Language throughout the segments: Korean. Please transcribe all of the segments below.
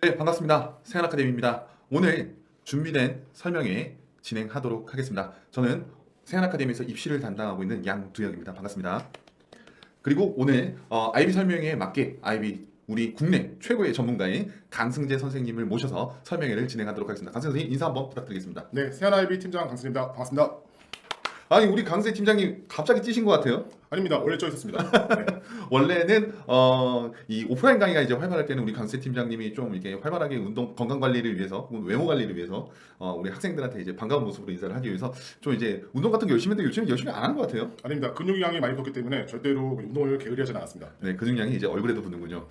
네, 반갑습니다. 세안아카데미입니다. 오늘 준비된 설명회 진행하도록 하겠습니다. 저는 세안아카데미에서 입시를 담당하고 있는 양두혁입니다. 반갑습니다. 그리고 오늘 IB 설명회에 맞게 IB 우리 국내 최고의 전문가인 강승재 선생님을 모셔서 설명회를 진행하도록 하겠습니다. 강승재 선생님 인사 한번 부탁드리겠습니다. 네, 세안IB 팀장 강승입니다. 반갑습니다. 아니 우리 강승재 팀장님 갑자기 찌신 것 같아요. 아닙니다. 원래 쪄 있었습니다. 네. 원래는 이 오프라인 강의가 이제 활발할 때는 우리 강세 팀장님이 좀 이렇게 활발하게 운동 건강 관리를 위해서 외모 관리를 위해서 우리 학생들한테 이제 반가운 모습으로 인사를 하기 위해서 좀 이제 운동 같은 거 열심히 했는데 요즘은 열심히 안 하는 것 같아요. 아닙니다. 근육량이 많이 컸기 때문에 절대로 운동을 게으리하지 않았습니다. 네, 근육량이 이제 얼굴에도 붙는군요.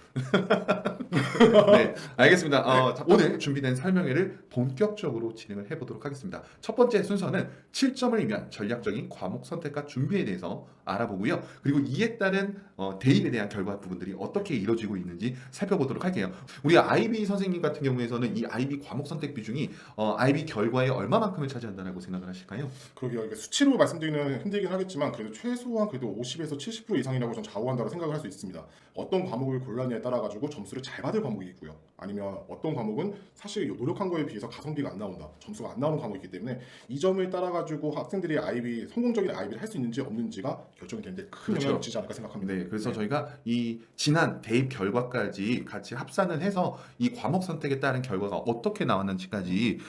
네, 알겠습니다. 자, 오늘 준비된 설명회를 본격적으로 진행을 해보도록 하겠습니다. 첫 번째 순서는 7점을 위한 전략적인 과목 선택과 준비에 대해서 알아보고요. 그리고 이에 따른 대입에 대한 결과 부분들이 어떻게 이루어지고 있는지 살펴보도록 할게요. 우리 IB 선생님 같은 경우에서는 이 IB 과목 선택 비중이 IB 결과에 얼마만큼을 차지한다고 생각을 하실까요? 그러게요. 이게 수치로 말씀드리는 힘들긴 하겠지만 그래도 최소한 그래도 50에서 70% 이상이라고 좀 좌우한다고 생각을 할 수 있습니다. 어떤 과목을 골랐냐에 따라 가지고 점수를 잘 받을 과목이 있고요. 아니면 어떤 과목은 사실 노력한 거에 비해서 가성비가 안 나온다. 점수가 안 나오는 과목이기 때문에 이 점을 따라 가지고 학생들이 IB 성공적인 IB를 할 수 있는지 없는지가 결정이 되는데 큰 그렇죠. 영향을 미치지 않을까 생각합니다. 네, 그래서 저희가 이 지난 대입 결과까지 같이 합산을 해서 이 과목 선택에 따른 결과가 어떻게 나왔는지까지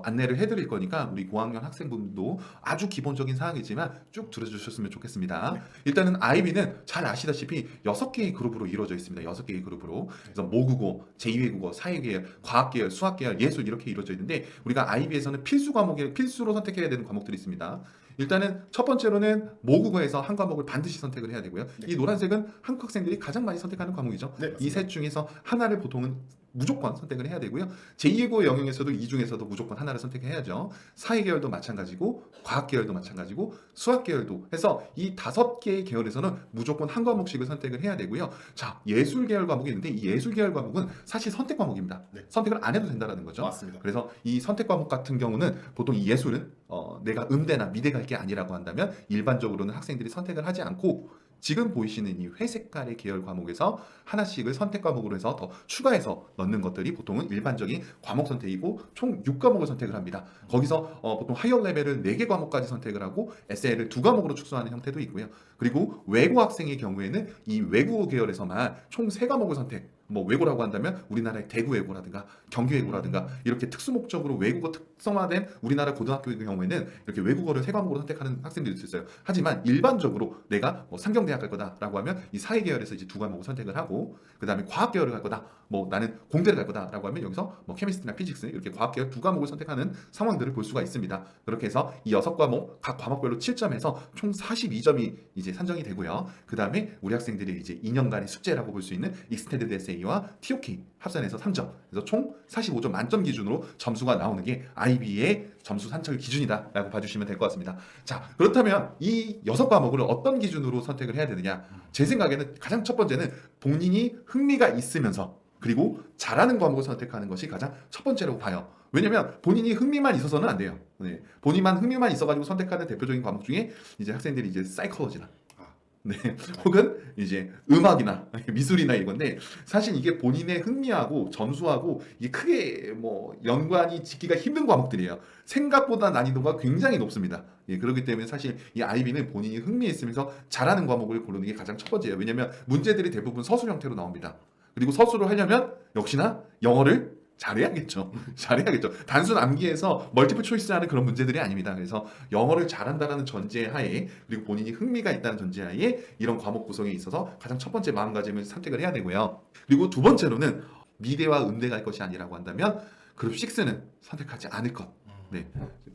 안내를 해드릴 거니까 우리 고학년 학생분도 아주 기본적인 사항이지만 쭉 들어주셨으면 좋겠습니다. 네. 일단은 IB는 잘 아시다시피 6개의 그룹으로 이루어져 있습니다. 6개의 그룹으로. 그래서 모국어, 제2외국어, 사회계열, 과학계열, 수학계열, 예술 이렇게 이루어져 있는데 우리가 IB에서는 필수 과목에 필수로 선택해야 되는 과목들이 있습니다. 일단은 첫 번째로는 모국어에서 한 과목을 반드시 선택을 해야 되고요. 네. 이 노란색은 한국 학생들이 가장 많이 선택하는 과목이죠. 네, 이 맞습니다. 셋 중에서 하나를 보통은 무조건 선택을 해야 되고요. 제2외국어 영역에서도 이 중에서도 무조건 하나를 선택해야죠. 사회계열도 마찬가지고 과학계열도 마찬가지고 수학계열도 해서 이 5개의 계열에서는 무조건 한 과목씩을 선택을 해야 되고요. 자, 예술계열 과목이 있는데 이 예술계열 과목은 사실 선택 과목입니다. 네. 선택을 안 해도 된다는 거죠. 맞습니다. 그래서 이 선택 과목 같은 경우는 보통 이 예술은 내가 음대나 미대 갈 게 아니라고 한다면 일반적으로는 학생들이 선택을 하지 않고 지금 보이시는 이 회색깔의 계열 과목에서 하나씩을 선택 과목으로 해서 더 추가해서 넣는 것들이 보통은 일반적인 과목 선택이고 총 6과목을 선택을 합니다. 거기서 보통 하이어 레벨을 4개 과목까지 선택을 하고 에세이를 2과목으로 축소하는 형태도 있고요. 그리고 외고 학생의 경우에는 이 외국어 계열에서만 총 3과목을 선택 뭐 외고라고 한다면 우리나라의 대구 외고라든가 경기 외고라든가 이렇게 특수 목적으로 외국어 특성화된 우리나라 고등학교의 경우에는 이렇게 외국어를 3과목으로 선택하는 학생들이 있어요. 하지만 일반적으로 내가 뭐 상경대학 갈 거다라고 하면 이 사회 계열에서 이제 2과목을 선택을 하고 그 다음에 과학 계열을 갈 거다. 뭐 나는 공대를 갈 거다라고 하면 여기서 뭐 케미스트리나 피직스 이렇게 과학 계열 2과목을 선택하는 상황들을 볼 수가 있습니다. 그렇게 해서 이 6과목 각 과목별로 7점에서 총 42점이 이제 산정이 되고요. 그 다음에 우리 학생들이 이제 2년간의 숙제라고 볼 수 있는 익스텐디드 에세이와 TOK 합산해서 3점. 그래서 총 45점 만점 기준으로 점수가 나오는 게 IB의 점수 산출 기준이다라고 봐주시면 될 것 같습니다. 자, 그렇다면 이 6과목을 어떤 기준으로 선택을 해야 되느냐? 제 생각에는 가장 첫 번째는 본인이 흥미가 있으면서 그리고 잘하는 과목을 선택하는 것이 가장 첫 번째라고 봐요. 왜냐면 본인이 흥미만 있어서는 안 돼요. 네. 본인만 흥미만 있어가지고 선택하는 대표적인 과목 중에 이제 학생들이 이제 사이콜로지나 네, 혹은 이제 음악이나 미술이나 이건데 사실 이게 본인의 흥미하고 점수하고 이게 크게 뭐 연관이 짓기가 힘든 과목들이에요. 생각보다 난이도가 굉장히 높습니다. 예, 그렇기 때문에 사실 이 IB는 본인이 흥미 있으면서 잘하는 과목을 고르는 게 가장 첫 번째예요. 왜냐하면 문제들이 대부분 서술 형태로 나옵니다. 그리고 서술을 하려면 역시나 영어를 잘해야겠죠. 잘해야겠죠. 단순 암기해서 멀티플 초이스하는 그런 문제들이 아닙니다. 그래서 영어를 잘한다는 전제하에 그리고 본인이 흥미가 있다는 전제하에 이런 과목 구성에 있어서 가장 첫 번째 마음가짐을 선택을 해야 되고요. 그리고 두 번째로는 미대와 음대 갈 것이 아니라고 한다면 그룹 6는 선택하지 않을 것. 네,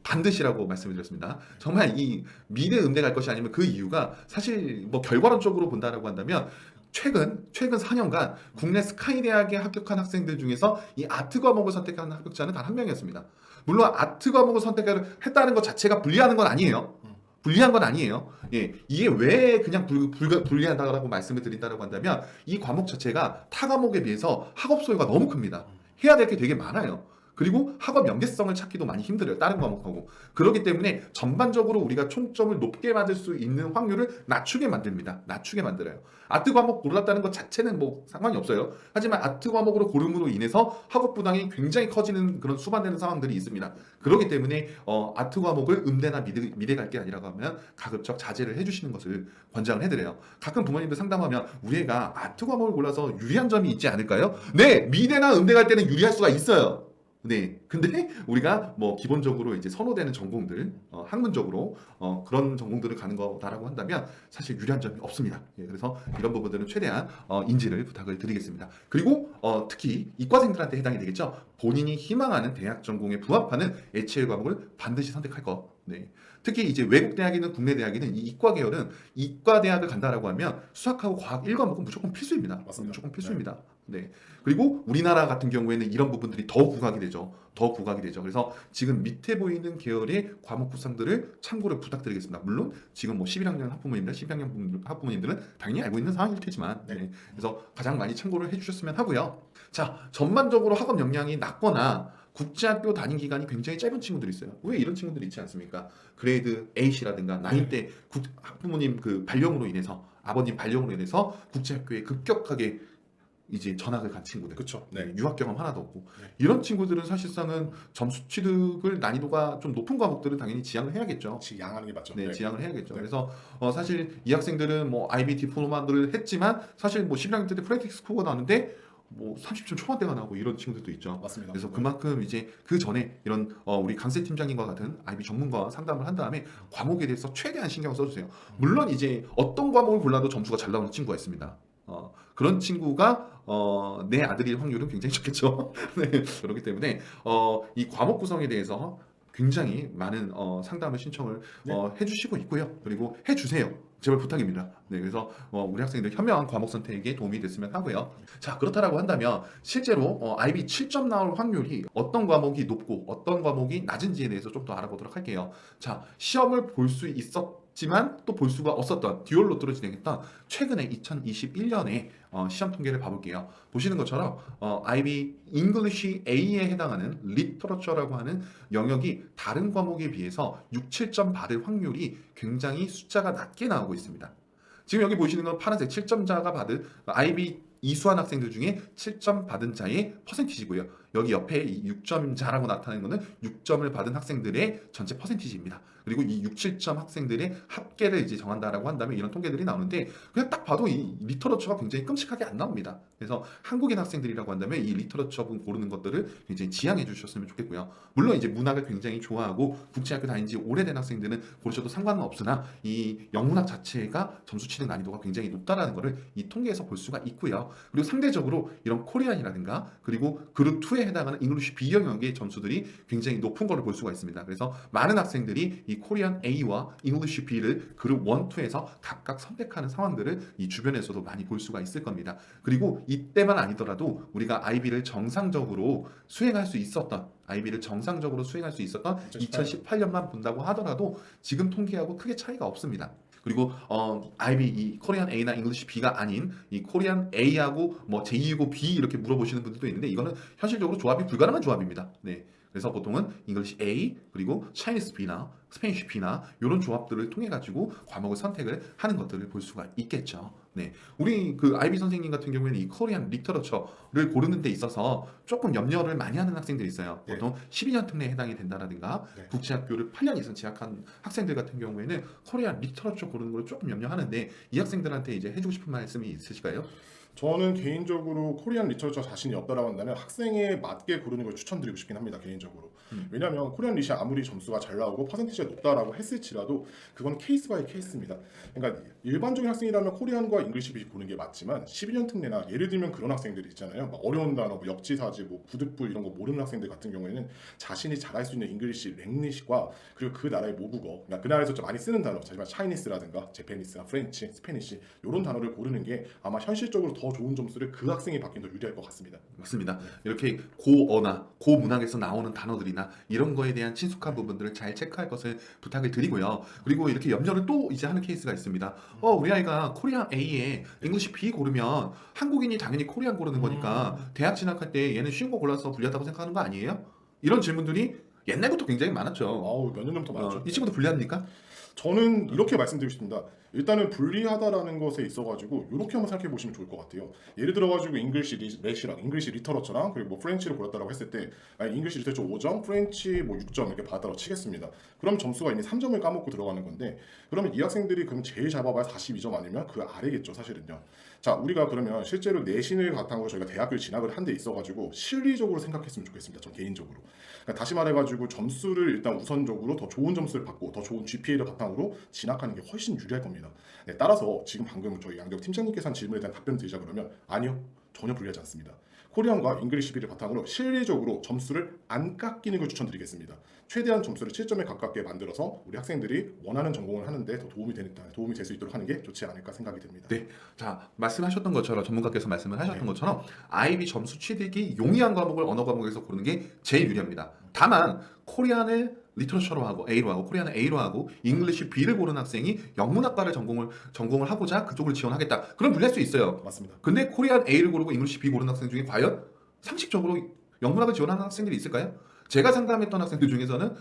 반드시라고 말씀을 드렸습니다. 정말 이 미대 음대 갈 것이 아니면 그 이유가 사실 뭐 결과론적으로 본다라고 한다면 최근 4년간 국내 스카이 대학에 합격한 학생들 중에서 이 아트 과목을 선택한 합격자는 단 한 명이었습니다. 물론 아트 과목을 선택을 했다는 것 자체가 불리한 건 아니에요. 불리한 건 아니에요. 예, 이게 왜 그냥 불리하다고 말씀을 드린다고 한다면 이 과목 자체가 타 과목에 비해서 학업 소요가 너무 큽니다. 해야 될 게 되게 많아요. 그리고 학업 연계성을 찾기도 많이 힘들어요. 다른 과목하고. 그렇기 때문에 전반적으로 우리가 총점을 높게 받을 수 있는 확률을 낮추게 만듭니다. 낮추게 만들어요. 아트 과목 골랐다는 것 자체는 뭐 상관이 없어요. 하지만 아트 과목으로 고름으로 인해서 학업 부담이 굉장히 커지는 그런 수반되는 상황들이 있습니다. 그렇기 때문에 아트 과목을 음대나 미대 갈 게 아니라고 하면 가급적 자제를 해주시는 것을 권장을 해드려요. 가끔 부모님들 상담하면 우리 애가 아트 과목을 골라서 유리한 점이 있지 않을까요? 네, 미대나 음대 갈 때는 유리할 수가 있어요. 네, 근데 우리가 뭐 기본적으로 이제 선호되는 전공들, 학문적으로 그런 전공들을 가는 거다라고 한다면 사실 유리한 점이 없습니다. 예, 그래서 이런 부분들은 최대한 인지를 부탁을 드리겠습니다. 그리고 특히 이과생들한테 해당이 되겠죠. 본인이 희망하는 대학 전공에 부합하는 HL 과목을 반드시 선택할 거. 네. 특히 이제 외국 대학이든 국내 대학이든 이 이과 계열은 이과 대학을 간다라고 하면 수학하고 과학 1과목은 무조건 필수입니다. 맞습니다. 무조건 필수입니다. 네. 그리고 우리나라 같은 경우에는 이런 부분들이 더 부각이 되죠. 더 부각이 되죠. 그래서 지금 밑에 보이는 계열의 과목 구성들을 참고를 부탁드리겠습니다. 물론 지금 뭐 11학년 학부모님들, 12학년 학부모님들은 당연히 알고 있는 상황일 테지만 네. 그래서 가장 많이 참고를 해주셨으면 하고요. 자, 전반적으로 학업 역량이 낮거나 국제학교 다닌 기간이 굉장히 짧은 친구들이 있어요. 왜 이런 친구들이 있지 않습니까? 그레이드 A시라든가 9때 학부모님 그 발령으로 인해서 아버님 발령으로 인해서 국제학교에 급격하게 이제 전학을 간 친구들, 그렇죠. 네. 유학 경험 하나도 없고 네. 이런 친구들은 사실상은 점수 취득을 난이도가 좀 높은 과목들은 당연히 지향을 해야겠죠. 지양하는 게 맞죠. 네, 지향을 해야겠죠. 네. 그래서 사실 이 학생들은 뭐 IB 디플로마를 했지만 사실 뭐 11학년 때 프랙티스 스코어가 나왔는데 뭐 30점 초반대가 나오고 이런 친구들도 있죠. 맞습니다. 그래서 그만큼 이제 그 전에 이런 우리 강세 팀장님과 같은 IB 전문가와 상담을 한 다음에 과목에 대해서 최대한 신경을 써주세요. 물론 이제 어떤 과목을 골라도 점수가 잘 나오는 친구가 있습니다. 그런 친구가 내 아들일 확률은 굉장히 적겠죠. 네, 그렇기 때문에 이 과목 구성에 대해서 굉장히 많은 상담을 신청을 해주시고 있고요. 그리고 해주세요. 제발 부탁입니다. 네, 그래서 우리 학생들 현명한 과목 선택에 도움이 됐으면 하고요. 자, 그렇다라고 한다면 실제로 IB 7점 나올 확률이 어떤 과목이 높고 어떤 과목이 낮은지에 대해서 좀 더 알아보도록 할게요. 자, 시험을 볼 수 있었지만 또 볼 수가 없었던 듀얼 로또로 진행했던 최근에 2021년에 시험 통계를 봐볼게요. 보시는 것처럼 IB English A에 해당하는 Literature라고 하는 영역이 다른 과목에 비해서 6, 7점 받을 확률이 굉장히 숫자가 낮게 나오고 있습니다. 지금 여기 보시는 건 파란색 7점자가 받은 IB 이수한 학생들 중에 7점 받은 자의 퍼센티지고요. 여기 옆에 이 6점자라고 나타나는 것은 6점을 받은 학생들의 전체 퍼센티지입니다. 그리고 이 6, 7점 학생들의 합계를 이제 정한다라고 한다면 이런 통계들이 나오는데 그냥 딱 봐도 이 리터러처가 굉장히 끔찍하게 안 나옵니다. 그래서 한국인 학생들이라고 한다면 이 리터러처 고르는 것들을 굉장히 지향해 주셨으면 좋겠고요. 물론 이제 문학을 굉장히 좋아하고 국제학교 다닌 지 오래된 학생들은 고르셔도 상관은 없으나 이 영문학 자체가 점수 취득 난이도가 굉장히 높다라는 것을 이 통계에서 볼 수가 있고요. 그리고 상대적으로 이런 코리안이라든가 그리고 그룹 2에 해당하는 잉글리시 B 영역의 점수들이 굉장히 높은 것을 볼 수가 있습니다. 그래서 많은 학생들이 이 코리안 A와 잉글리시 B를 그룹 1, 2에서 각각 선택하는 상황들을 이 주변에서도 많이 볼 수가 있을 겁니다. 그리고 이때만 아니더라도 우리가 IB를 정상적으로 수행할 수 있었던 2018년만 본다고 하더라도 지금 통계하고 크게 차이가 없습니다. 그리고 IB 이 코리안 A나 잉글리시 B가 아닌 이 코리안 A하고 뭐 제2외고 B 이렇게 물어보시는 분들도 있는데 이거는 현실적으로 조합이 불가능한 조합입니다. 네. 그래서 보통은 잉글리시 A 그리고 차이니스 B나 스페니쉬 B나 이런 조합들을 통해 가지고 과목을 선택을 하는 것들을 볼 수가 있겠죠. 네, 우리 그 IB 선생님 같은 경우에는 이 코리안 리터러처를 고르는 데 있어서 조금 염려를 많이 하는 학생들이 있어요. 네. 보통 12년 특례에 해당이 된다라든가 네. 국제학교를 8년 이상 재학한 학생들 같은 경우에는 코리안 리터러처 고르는 걸 조금 염려하는데 이 학생들한테 이제 해주고 싶은 말씀이 있으실까요? 저는 개인적으로 코리안 리터처 자신이 없다라고 한다면 학생에 맞게 고르는 걸 추천드리고 싶긴 합니다. 개인적으로. 왜냐하면 코리안 리시 아무리 점수가 잘 나오고 퍼센티지가 높다라고 했을지라도 그건 케이스 바이 케이스입니다. 그러니까 일반적인 학생이라면 코리안과 잉글리시 B 고르는 게 맞지만 12년 특례나 예를 들면 그런 학생들이 있잖아요. 막 어려운 단어, 뭐 역지사지, 뭐 부득불 이런 거 모르는 학생들 같은 경우에는 자신이 잘할 수 있는 잉글리시 랭리시과 그리고 그 나라의 모국어, 그러니까 그 나라에서 좀 많이 쓰는 단어, 하지만 차이니스라든가 제페니스나 프렌치, 스페니시 이런 단어를 고르는 게 아마 현실적으로 더 좋은 점수를 그 학생이 받긴 더 유리할 것 같습니다. 맞습니다. 이렇게 고어나 고문학에서 나오는 단어들이나 이런 거에 대한 친숙한 부분들을 잘 체크할 것을 부탁을 드리고요. 그리고 이렇게 염려를 또 이제 하는 케이스가 있습니다. 우리 아이가 코리안 A에 잉글리시 B 고르면 한국인이 당연히 코리안 고르는 거니까 대학 진학할 때 얘는 쉬운 거 골라서 불리하다고 생각하는 거 아니에요? 이런 질문들이 옛날부터 굉장히 많았죠. 아우 몇 년 전부터 많았죠. 이 친구도 불리합니까? 저는 이렇게 말씀드리고 싶습니다. 일단은 불리하다라는 것에 있어가지고 이렇게 한번 생각해 보시면 좋을 것 같아요. 예를 들어가지고 잉글리시 렛이랑 잉글리시 리터러처랑 그리고 뭐 프렌치를 골랐다라고 했을 때 잉글리시 리터러처 5점, 프렌치 뭐 6점 이렇게 받았다고 치겠습니다. 그럼 점수가 이미 3점을 까먹고 들어가는 건데 그러면 이 학생들이 그럼 제일 잘 봐봐야 42점 아니면 그 아래겠죠 사실은요. 자 우리가 그러면 실제로 내신을 바탕으로 저희가 대학을 진학을 한 데 있어가지고 실리적으로 생각했으면 좋겠습니다. 전 개인적으로. 그러니까 다시 말해가지고 점수를 일단 우선적으로 더 좋은 점수를 받고 더 좋은 GPA를 바탕으로 진학하는 게 훨씬 유리할 겁니다. 네, 따라서 지금 방금 저희 양력 팀장님께서 한 질문에 대한 답변 드리자 그러면 아니요 전혀 불리하지 않습니다. 코리안과 잉글리시 비를 바탕으로 실리적으로 점수를 안 깎이는 걸 추천드리겠습니다. 최대한 점수를 7점에 가깝게 만들어서 우리 학생들이 원하는 전공을 하는데 더 도움이 될 수 있도록 하는 게 좋지 않을까 생각이 듭니다. 네. 자, 말씀하셨던 것처럼 전문가께서 말씀을 하셨던 네. 것처럼 IB 점수 취득이 용이한 과목을 언어 과목에서 고르는 게 제일 유리합니다. 다만 코리안을 리터처로 하고 A로 하고 코리안을 A로 하고 잉글리시 B를 고르는 학생이 영문학과를 전공을 하고자 그쪽을 지원하겠다. 그럼 불리할 수 있어요. 맞습니다. 근데 코리안 A를 고르고 잉글리시 B 고르는 학생 중에 과연 상식적으로 영문학을 지원하는 학생들이 있을까요? 제가 상담했던 학생들 중에서는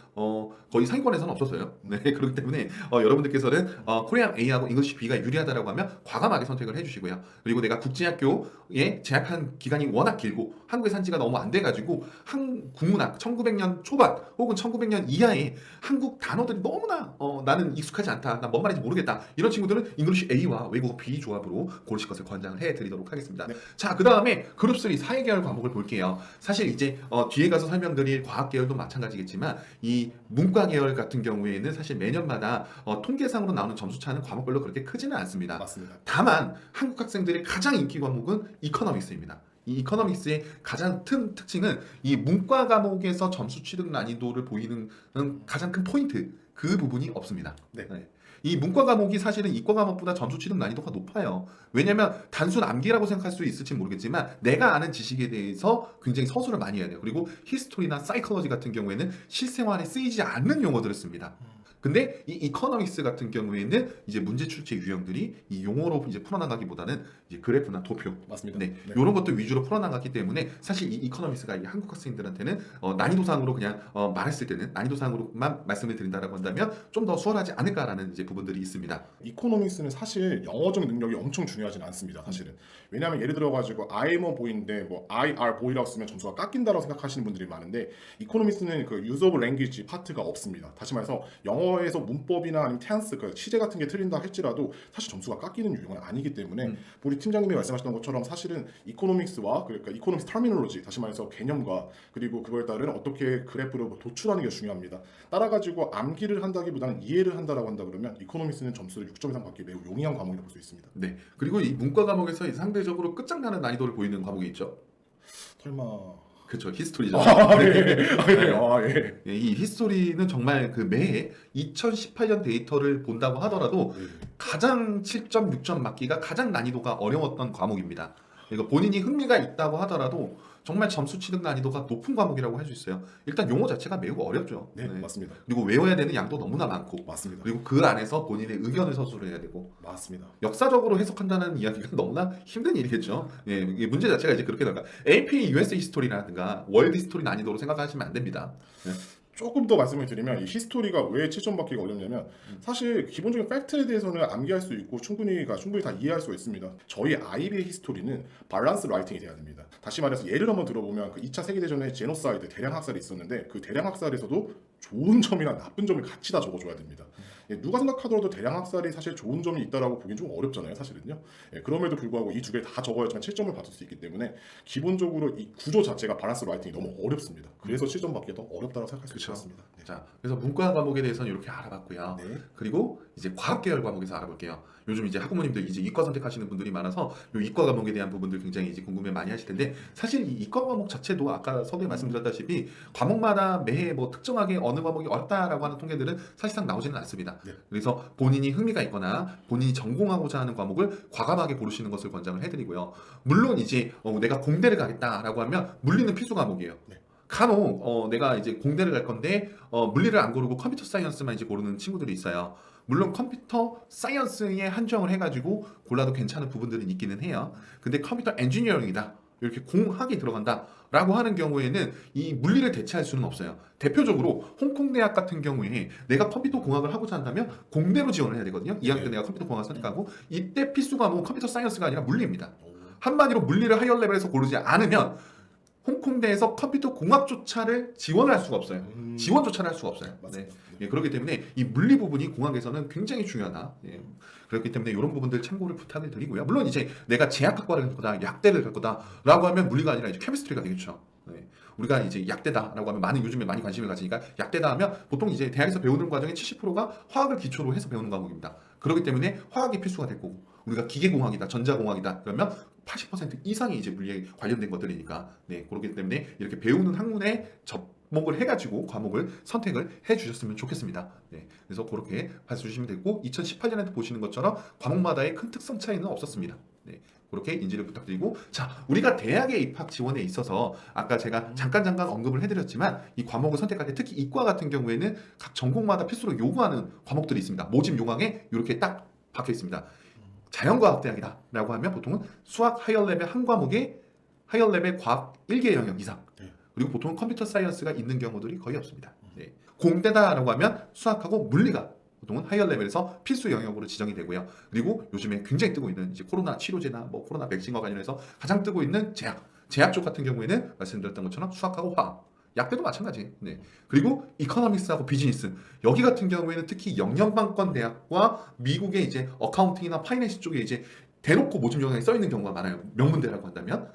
거의 상위권에서는 없었어요. 네, 그렇기 때문에 여러분들께서는 코리안 A하고 잉글리시 B가 유리하다라고 하면 과감하게 선택을 해주시고요. 그리고 내가 국제학교에 재학한 기간이 워낙 길고 한국에 산 지가 너무 안 돼가지고 국문학 1900년 초반 혹은 1900년 이하의 한국 단어들이 너무나 나는 익숙하지 않다. 난 뭔 말인지 모르겠다. 이런 친구들은 잉글리시 A와 외국어 B 조합으로 고르실 것을 권장을 해드리도록 하겠습니다. 네. 자, 그 다음에 그룹 3 사회계열 과목을 볼게요. 사실 이제 뒤에 가서 설명드릴 과학계열도 마찬가지겠지만 이 문과계열 같은 경우에는 사실 매년마다 통계상으로 나오는 점수 차는 과목별로 그렇게 크지는 않습니다. 맞습니다. 다만 한국 학생들의 가장 인기 과목은 이코노믹스입니다. 이 이코노믹스의 가장 큰 특징은 이 문과 과목에서 점수 취득 난이도를 보이는 가장 큰 포인트 그 부분이 없습니다. 네. 이 문과 과목이 사실은 이과 과목보다 점수 취득 난이도가 높아요. 왜냐하면 단순 암기라고 생각할 수 있을지 모르겠지만 내가 아는 지식에 대해서 굉장히 서술을 많이 해야 돼요. 그리고 히스토리나 사이콜로지 같은 경우에는 실생활에 쓰이지 않는 용어들을 씁니다. 근데 이 이코노믹스 같은 경우에는 이제 문제 출제 유형들이 이 용어로 이제 풀어나가기보다는 이제 그래프나 도표, 맞습니다. 네, 네. 이런 것들 위주로 풀어나가기 때문에 사실 이 이코노믹스가 이 한국 학생들한테는 난이도상으로 그냥 말했을 때는 난이도상으로만 말씀을 드린다라고 한다면 좀 더 수월하지 않을까라는 이제 부분들이 있습니다. 이코노믹스는 사실 영어적 능력이 엄청 중요하진 않습니다. 사실은 왜냐하면 예를 들어가지고 I'm a boy인데 뭐 I are boy라고 쓰면 점수가 깎인다라고 생각하시는 분들이 많은데 이코노믹스는 그 use of language 파트가 없습니다. 다시 말해서 영어에서 문법이나 아니면 tense 그 시제 같은 게 틀린다 할지라도 사실 점수가 깎이는 유형은 아니기 때문에 우리 팀장님이 말씀하셨던 것처럼 사실은 이코노믹스와 그러니까 이코노믹스 터미놀로지 다시 말해서 개념과 그리고 그거에 따른 어떻게 그래프를 도출하는 게 중요합니다. 따라가지고 암기를 한다기보다는 이해를 한다라고 한다 그러면 이코노믹스는 점수를 6점 이상 받기 매우 용이한 과목이라고 볼 수 있습니다. 네. 그리고 이 문과 과목에서 상대적으로 끝장나는 난이도를 보이는 과목이 있죠. 설마 그렇죠. 히스토리죠. 예. 예, 이 히스토리는 정말 그 매해 2018년 데이터를 본다고 하더라도 가장 7점, 6점 맞기가 가장 난이도가 어려웠던 과목입니다. 그러니까 본인이 흥미가 있다고 하더라도 정말 점수 취득 난이도가 높은 과목이라고 할 수 있어요. 일단 용어 자체가 매우 어렵죠. 네, 맞습니다. 그리고 외워야 되는 양도 너무나 많고 맞습니다. 그리고 그 안에서 본인의 의견을 서술해야 되고 맞습니다. 역사적으로 해석한다는 이야기가 너무나 힘든 일이겠죠. 예, 이게 문제 자체가 이제 그렇게 나가. AP US 히스토리라든가 월드 히스토리 난이도로 생각하시면 안 됩니다. 예. 조금 더 말씀을 드리면 이 히스토리가 왜 7점 받기가 어렵냐면 사실 기본적인 팩트에 대해서는 암기할 수 있고 충분히 다 이해할 수가 있습니다. 저희 IB의 히스토리는 밸런스 라이팅이 돼야 됩니다. 다시 말해서 예를 한번 들어보면 그 2차 세계대전에 제노사이드 대량 학살이 있었는데 그 대량 학살에서도 좋은 점이나 나쁜 점을 같이 다 적어줘야 됩니다. 예, 누가 생각하더라도 대량 학살이 사실 좋은 점이 있다라고 보긴 좀 어렵잖아요, 사실은요. 예, 그럼에도 불구하고 이 두 개 다 적어야지만 7점을 받을 수 있기 때문에 기본적으로 이 구조 자체가 밸런스 라이팅이 너무 어렵습니다. 그래서 7점 받기가 더 어렵다고 생각할 수 그쵸. 있습니다. 네. 자, 그래서 문과 과목에 대해서는 이렇게 알아봤고요. 네. 그리고 이제 과학 계열 과목에서 알아볼게요. 요즘 이제 학부모님들 이제 이과 선택하시는 분들이 많아서 요 이과 과목에 대한 부분들 굉장히 이제 궁금해 많이 하실 텐데 사실 이 이과 과목 자체도 아까 서두에 말씀드렸다시피 과목마다 매해 뭐 특정하게 어느 과목이 어렵다라고 하는 통계들은 사실상 나오지는 않습니다. 네. 그래서 본인이 흥미가 있거나 본인이 전공하고자 하는 과목을 과감하게 고르시는 것을 권장을 해드리고요. 물론 이제 내가 공대를 가겠다라고 하면 물리는 필수 과목이에요. 네. 간혹 내가 이제 공대를 갈 건데 물리를 안 고르고 컴퓨터 사이언스만 이제 고르는 친구들이 있어요. 물론 컴퓨터 사이언스에 한정을 해가지고 골라도 괜찮은 부분들은 있기는 해요. 근데 컴퓨터 엔지니어링이다. 이렇게 공학이 들어간다라고 하는 경우에는 이 물리를 대체할 수는 없어요. 대표적으로 홍콩 대학 같은 경우에 내가 컴퓨터 공학을 하고자 한다면 공대로 지원을 해야 되거든요. 2학년 때 내가 컴퓨터 공학을 선택하고 이때 필수 과목은 컴퓨터 사이언스가 아니라 물리입니다. 한마디로 물리를 하이어 레벨에서 고르지 않으면 홍콩대에서 컴퓨터 공학조차를 지원을 할 수가 없어요. 지원조차를 할 수가 없어요. 네. 예, 그렇기 때문에 이 물리 부분이 공학에서는 굉장히 중요하다. 예. 그렇기 때문에 이런 부분들 참고를 부탁을 드리고요. 물론 이제 내가 제약학과를 갈 거다, 약대를 갈 거다라고 하면 물리가 아니라 이제 케미스트리가 되겠죠. 네. 우리가 이제 약대다라고 하면 많은 요즘에 많이 관심을 가지니까 약대다 하면 보통 이제 대학에서 배우는 과정의 70%가 화학을 기초로 해서 배우는 과목입니다. 그렇기 때문에 화학이 필수가 될 거고 우리가 기계공학이다, 전자공학이다 그러면 80% 이상이 이제 물리에 관련된 것들이니까 네 그렇기 때문에 이렇게 배우는 학문에 접목을 해가지고 과목을 선택을 해주셨으면 좋겠습니다. 네 그래서 그렇게 봐주시면 되고 2018년에도 보시는 것처럼 과목마다의 큰 특성 차이는 없었습니다. 네 그렇게 인지를 부탁드리고 자 우리가 대학의 입학 지원에 있어서 아까 제가 잠깐 언급을 해드렸지만 이 과목을 선택할 때 특히 이과 같은 경우에는 각 전공마다 필수로 요구하는 과목들이 있습니다. 모집 요강에 이렇게 딱 박혀 있습니다. 자연과학대학이다 라고 하면 보통은 수학 하이어 레벨 한 과목에 하이어 레벨 과학 1개 영역 이상 그리고 보통은 컴퓨터 사이언스가 있는 경우들이 거의 없습니다. 네. 공대다라고 하면 수학하고 물리가 보통은 하이어 레벨에서 필수 영역으로 지정이 되고요. 그리고 요즘에 굉장히 뜨고 있는 이제 코로나 치료제나 뭐 코로나 백신과 관련해서 가장 뜨고 있는 제약 쪽 같은 경우에는 말씀드렸던 것처럼 수학하고 화학 약대도 마찬가지. 네. 그리고 이코노믹스하고 비즈니스 여기 같은 경우에는 특히 영연방권 대학과 미국의 이제 어카운팅이나 파이낸스 쪽에 이제 대놓고 모집 영역에 써 있는 경우가 많아요. 명문대라고 한다면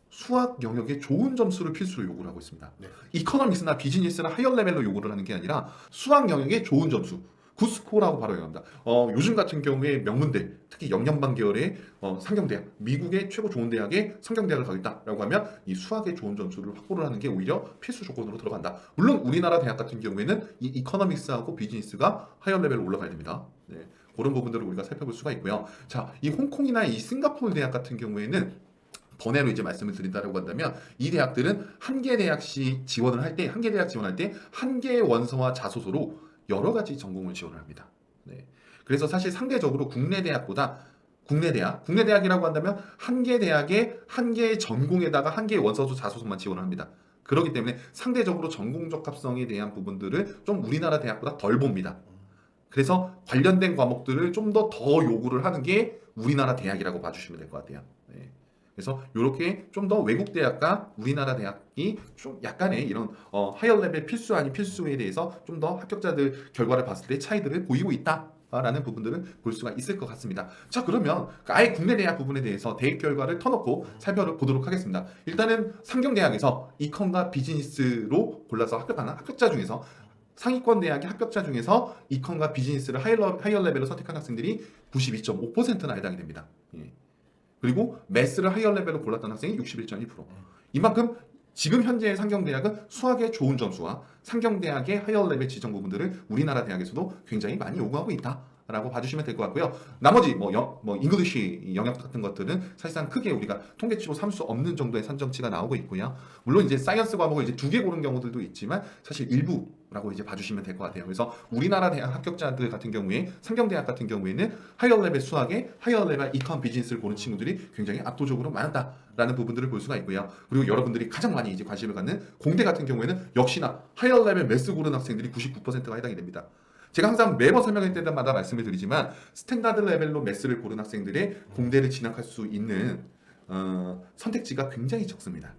수학 영역에 좋은 점수를 필수로 요구를 하고 있습니다. 네. 이코노믹스나 비즈니스나 하이어 레벨로 요구를 하는 게 아니라 수학 영역에 좋은 점수 굿스코어라고 바로 얘기합니다. 요즘 같은 경우에 명문대, 특히 영연방 계열의 상경대학, 미국의 최고 좋은 대학에 상경대학을 가겠다라고 하면 이 수학에 좋은 점수를 확보를 하는 게 오히려 필수 조건으로 들어간다. 물론 우리나라 대학 같은 경우에는 이 이코노믹스하고 비즈니스가 하이어 레벨로 올라가야 됩니다. 네, 그런 부분들을 우리가 살펴볼 수가 있고요. 자, 이 홍콩이나 이 싱가포르 대학 같은 경우에는 번외로 이제 말씀을 드린다고 한다면 이 대학들은 한 개 대학씩 지원을 할 때, 한 개 대학 지원할 때 한 개의 원서와 자소서로 여러 가지 전공을 지원을 합니다. 네. 그래서 사실 상대적으로 국내 대학이라고 한다면 한 개 대학에 한 개의 전공에다가 한 개의 원서서 자소서만 지원을 합니다. 그렇기 때문에 상대적으로 전공 적합성에 대한 부분들을 좀 우리나라 대학보다 덜 봅니다. 그래서 관련된 과목들을 좀 더 요구를 하는 게 우리나라 대학이라고 봐주시면 될 것 같아요. 네. 그래서 이렇게 좀 더 외국 대학과 우리나라 대학이 좀 약간의 이런 하이어 레벨 필수 아닌 필수에 대해서 좀 더 합격자들 결과를 봤을 때 차이들을 보이고 있다라는 부분들을 볼 수가 있을 것 같습니다. 자 그러면 아예 국내 대학 부분에 대해서 대입 결과를 터놓고 살펴보도록 하겠습니다. 일단은 상경대학에서 이컨과 비즈니스로 골라서 합격하는 합격자 중에서 상위권 대학의 합격자 중에서 이컨과 비즈니스를 하이어 레벨로 선택한 학생들이 92.5%나 해당이 됩니다. 예. 그리고 매스를 하이어 레벨로 골랐던 학생이 61.1%. 이만큼 지금 현재의 상경대학은 수학의 좋은 점수와 상경대학의 하이어 레벨 지정 부분들을 우리나라 대학에서도 굉장히 많이 요구하고 있다라고 봐주시면 될 것 같고요. 나머지 잉글리시 영역 같은 것들은 사실상 크게 우리가 통계치로 삼을 수 없는 정도의 산정치가 나오고 있고요. 물론 이제 사이언스 과목을 이제 2개 고른 경우들도 있지만 사실 일부라고 이제 봐주시면 될 것 같아요. 그래서 우리나라 대학 합격자들 같은 경우에 상경대학 같은 경우에는 하이어 레벨 수학에 하이어 레벨 이컨 비즈니스를 고른 친구들이 굉장히 압도적으로 많다라는 부분들을 볼 수가 있고요. 그리고 여러분들이 가장 많이 이제 관심을 갖는 공대 같은 경우에는 역시나 하이어 레벨 매스 고른 학생들이 99%가 해당이 됩니다. 제가 항상 매번 설명할 때마다 말씀을 드리지만 스탠다드 레벨로 매스를 고른 학생들의 공대를 진학할 수 있는 선택지가 굉장히 적습니다.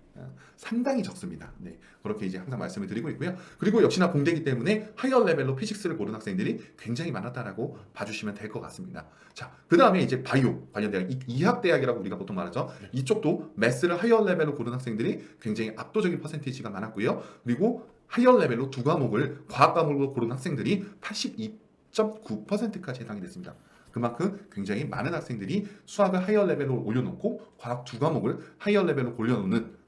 상당히 적습니다. 네, 그렇게 이제 항상 말씀을 드리고 있고요. 그리고 역시나 공대이기 때문에 하이어 레벨로 피직스를 고른 학생들이 굉장히 많았다라고 봐주시면 될 것 같습니다. 자, 그 다음에 이제 바이오 관련 대학, 이학대학이라고 우리가 보통 말하죠. 이쪽도 매스를 하이어 레벨로 고른 학생들이 굉장히 압도적인 퍼센티지가 많았고요. 그리고 하이어 레벨로 두 과목을 과학 과목으로 고른 학생들이 82.9%까지 해당이 됐습니다. 그만큼 굉장히 많은 학생들이 수학을 하이어 레벨로 올려놓고 과학 두 과목을 하이어 레벨로 올려놓는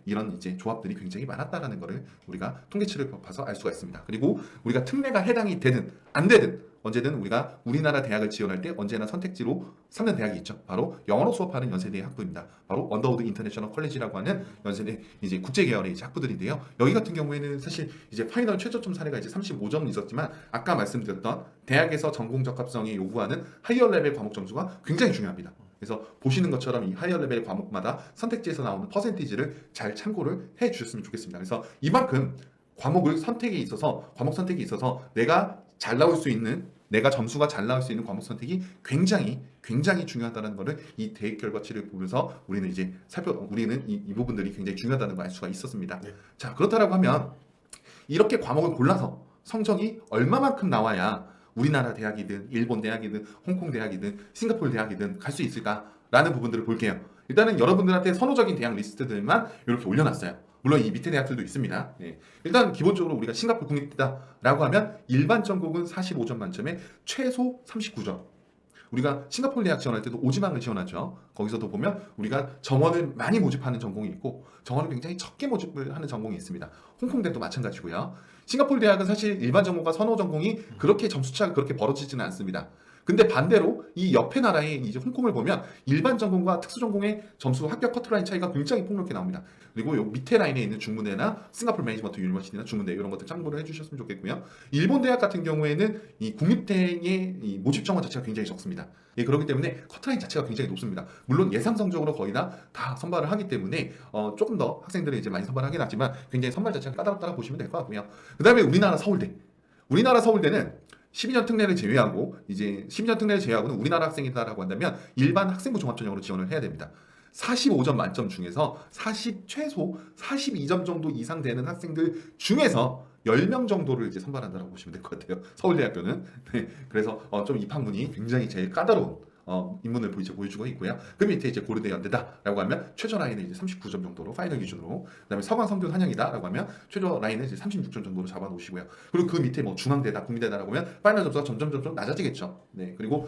이런 이제 조합들이 굉장히 많았다라는 것을 우리가 통계치를 봐서 알 수가 있습니다. 그리고 우리가 특례가 해당이 되든 안 되든 언제든 우리가 우리나라 대학을 지원할 때 언제나 선택지로 삼는 대학이 있죠. 바로 영어로 수업하는 연세대 학부입니다. 바로 언더우드 인터내셔널 컬리지라고 하는 연세대 이제 국제 계열의 이제 학부들인데요. 여기 같은 경우에는 사실 이제 파이널 최저점 사례가 이제 35점 있었지만 아까 말씀드렸던 대학에서 전공 적합성이 요구하는 하이어 레벨 과목 점수가 굉장히 중요합니다. 그래서 보시는 것처럼 이 하이어 레벨 과목마다 선택지에서 나오는 퍼센티지를 잘 참고를 해 주셨으면 좋겠습니다. 그래서 이만큼 과목 선택에 있어서 내가 잘 나올 수 있는, 내가 점수가 잘 나올 수 있는 과목 선택이 굉장히 중요하다는 것을 이 대입 결과치를 보면서 우리는 이제 우리는 이 부분들이 굉장히 중요하다는 걸 알 수가 있었습니다. 네. 자, 그렇다라고 하면 이렇게 과목을 골라서 성적이 얼마만큼 나와야 우리나라 대학이든 일본 대학이든 홍콩 대학이든 싱가포르 대학이든 갈 수 있을까라는 부분들을 볼게요. 일단은 여러분들한테 선호적인 대학 리스트들만 이렇게 올려놨어요. 물론 이 밑에 대학들도 있습니다. 예. 일단 기본적으로 우리가 싱가포르 국립대다라고 하면 일반 전공은 45점 만점에 최소 39점. 우리가 싱가포르 대학 지원할 때도 오지망을 지원하죠. 거기서도 보면 우리가 정원을 많이 모집하는 전공이 있고 정원을 굉장히 적게 모집을 하는 전공이 있습니다. 홍콩대도 마찬가지고요. 싱가포르 대학은 사실 일반 전공과 선호 전공이 그렇게 점수차가 그렇게 벌어지지는 않습니다. 근데 반대로 이 옆에 나라의 이제 홍콩을 보면 일반 전공과 특수 전공의 점수 합격 커트라인 차이가 굉장히 폭넓게 나옵니다. 그리고 요 밑에 라인에 있는 중문대나 싱가포르 매니지먼트 유니버시티나 중문대 이런 것들 참고를 해주셨으면 좋겠고요. 일본 대학 같은 경우에는 이 국립대의 이 모집 정원 자체가 굉장히 적습니다. 예, 그렇기 때문에 커트라인 자체가 굉장히 높습니다. 물론 예상 성적으로 거의 다 선발을 하기 때문에 조금 더 학생들이 이제 많이 선발을 하긴 하지만 굉장히 선발 자체가 까다롭다고 보시면 될 것 같고요. 그 다음에 우리나라 서울대는 12년 특례를 제외하고 이제 12년 특례를 제외하고는 우리나라 학생이다라고 한다면 일반 학생부 종합전형으로 지원을 해야 됩니다. 45점 만점 중에서 최소 42점 정도 이상 되는 학생들 중에서 10명 정도를 이제 선발한다고 보시면 될 것 같아요. 서울대학교는. 네, 그래서 좀 입학문이 굉장히 제일 까다로운 인문을 보여주고 있고요. 그 밑에 이제 고려대 연대다라고 하면 최저 라인은 이제 39점 정도로 파이널 기준으로, 그다음에 서강 성균 한양이다라고 하면 최저 라인은 이제 36점 정도로 잡아놓으시고요. 그리고 그 밑에 뭐 중앙대다, 국민대다라고 하면 파이널 점수가 점점 낮아지겠죠. 네, 그리고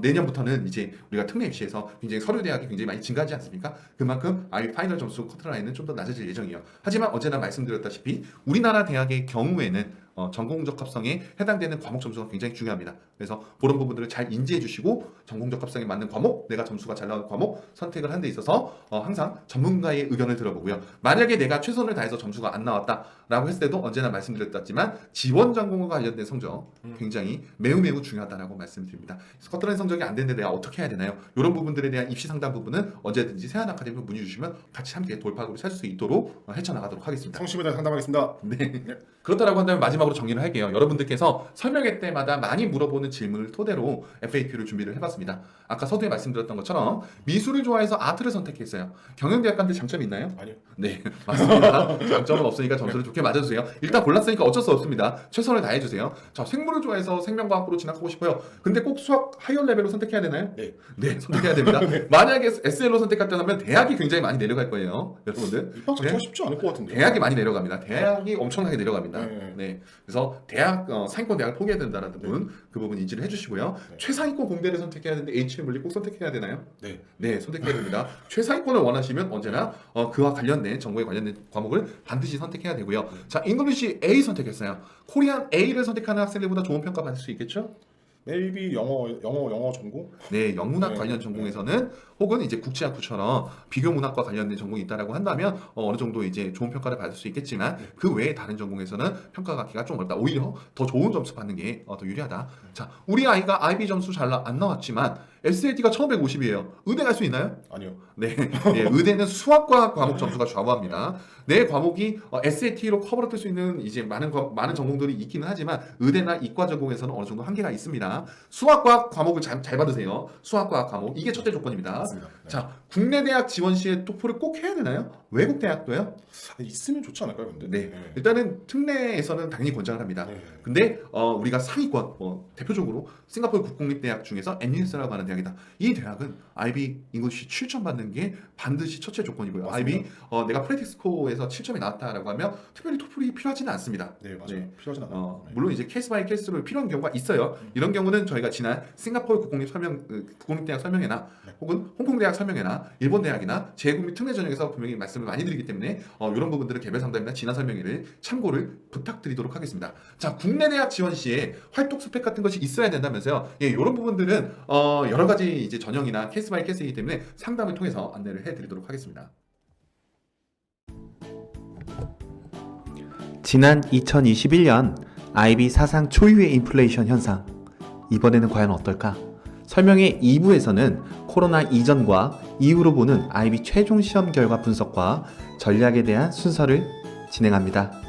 내년부터는 이제 우리가 특례 입시에서 굉장히 서류 대학이 굉장히 많이 증가하지 않습니까? 그만큼 아이 파이널 점수 커트 라인은 좀 더 낮아질 예정이에요. 하지만 언제나 말씀드렸다시피 우리나라 대학의 경우에는 전공적 합성에 해당되는 과목 점수가 굉장히 중요합니다. 그래서 그런 부분들을 잘 인지해 주시고 전공적 합성에 맞는 과목, 내가 점수가 잘 나오는 과목 선택을 하는 데 있어서 항상 전문가의 의견을 들어보고요. 만약에 내가 최선을 다해서 점수가 안 나왔다라고 했을 때도 언제나 말씀드렸지만 지원 전공과 관련된 성적 굉장히 매우 중요하다라고 말씀드립니다. 커트라인 성적이 안 되는데 내가 어떻게 해야 되나요? 이런 부분들에 대한 입시 상담 부분은 언제든지 세안 아카데미로 문의 주시면 같이 함께 돌파구를 찾을 수 있도록 헤쳐나가도록 하겠습니다. 성심에 대해 상담하겠습니다. 네. 그렇다라고 한다면 마지막으로 정리를 할게요. 여러분들께서 설명회 때마다 많이 물어보는 질문을 토대로 FAQ를 준비를 해봤습니다. 아까 서두에 말씀드렸던 것처럼 미술을 좋아해서 아트를 선택했어요. 경영대학과인데 장점이 있나요? 아니요. 네, 맞습니다. 장점은 없으니까 점수를 좋게 맞아주세요. 일단 골랐으니까 어쩔 수 없습니다. 최선을 다해주세요. 자, 생물을 좋아해서 생명과학부로 진학하고 싶어요. 근데 꼭 수학 하이어 레벨로 선택해야 되나요? 네. 네, 선택해야 됩니다. 만약에 SL로 선택했다면 대학이 굉장히 많이 내려갈 거예요. 여러분들. 입학 자체가 쉽지 않을 것 같은데요. 대학이 많이 내려갑니다. 대학이 엄청나게 내려갑니다. 네. 네. 그래서 대학 상위권 대학을 포기해야 된다는 부분, 그 부분 인지를 해주시고요. 네. 최상위권 공대를 선택해야 되는데 HM 물리 꼭 선택해야 되나요? 네. 네, 선택해야 됩니다. 최상위권을 원하시면 언제나 그와 관련된 정보에 관련된 과목을 반드시 선택해야 되고요. 자, 잉글리시 A 선택했어요. 코리안 A를 선택하는 학생들보다 좋은 평가 받을 수 있겠죠? maybe 영어 전공? 네, 영문학 네, 관련 전공에서는 혹은 이제 국제학부처럼 비교 문학과 관련된 전공이 있다라고 한다면 어느 정도 이제 좋은 평가를 받을 수 있겠지만 그 외에 다른 전공에서는 평가 받기가 좀 어렵다. 오히려 더 좋은 점수 받는 게 더 유리하다. 자, 우리 아이가 IB 점수 안 나왔지만 SAT가 1550이에요. 의대 갈 수 있나요? 아니요. 네, 네, 의대는 수학과 과목 점수가 좌우합니다. 내 과목이 SAT로 커버를 뜰 수 있는 이제 많은 전공들이 있기는 하지만 의대나 이과 전공에서는 어느 정도 한계가 있습니다. 수학과 과목을 잘 받으세요. 수학과 과목 이게 첫째 조건입니다. 맞습니다. 네. 자, 국내 대학 지원 시에 토플을 꼭 해야 되나요? 외국 대학도요? 있으면 좋지 않을까요, 근데? 네, 일단은 특례에서는 당연히 권장을 합니다. 네. 근데 우리가 상위권 대표적으로 싱가포르 국공립대학 중에서 NUS라고 하는 대학이다. 이 대학은 IB 잉글리시 7점 받는 게 반드시 첫째 조건이고요. 맞습니다. IB 내가 프랙티스 스코어에서 7점이 나왔다라고 하면 특별히 토플이 필요하지는 않습니다. 네, 맞아요. 네. 필요하진 않아요. 물론 이제 케이스 바이 케이스로 필요한 경우가 있어요. 이런 경우는 저희가 지난 싱가포르 국공립대학 설명회나 혹은 홍콩대학 설명회나 일본 대학이나 재국립 특례 전형에서 분명히 말씀을 많이 드리기 때문에 이런 부분들은 개별 상담이나 지난 설명회를 참고를 부탁드리도록 하겠습니다. 자, 국내 대학 지원 시에 활동 스펙 같은 것이 있어야 된다면서요. 예, 이런 부분들은 여러 가지 이제 전형이나 케이스 바이 케이스이기 때문에 상담을 통해서 안내를 해드리도록 하겠습니다. 지난 2021년 IB 사상 초유의 인플레이션 현상. 이번에는 과연 어떨까? 설명회 2부에서는 코로나 이전과 이후로 보는 IB 최종 시험 결과 분석과 전략에 대한 순서를 진행합니다.